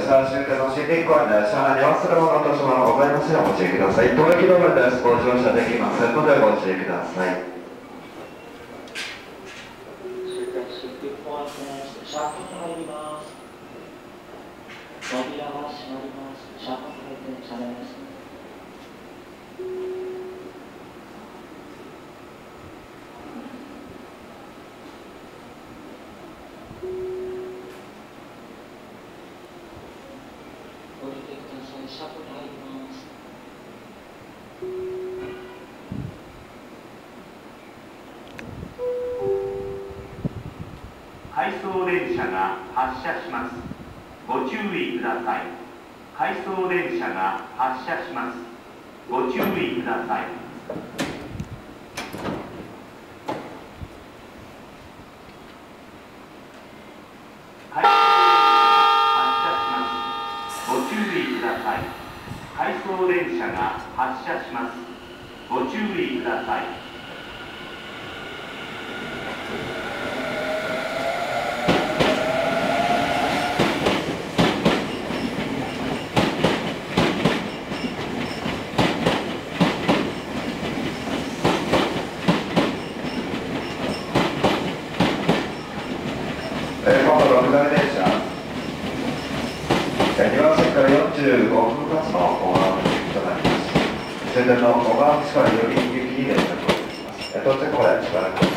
した。終点の森林公園で車内に忘れ物、落とし物ございませんおご注意ください。当駅通りです。ご乗車できませんのでご注意ください。終点森林公園です。車庫に入ります。扉が閉まります。車庫に入って車です。降りてください。車庫に入ります。回送電車が発車します。ご注意ください。回送電車が発車します。ご注意ください。回送電車が発車します。ご注意ください。今度6台電車2番線から45分発の大型となります。終点の小川口からより行きに電車到着します。到着までしばらく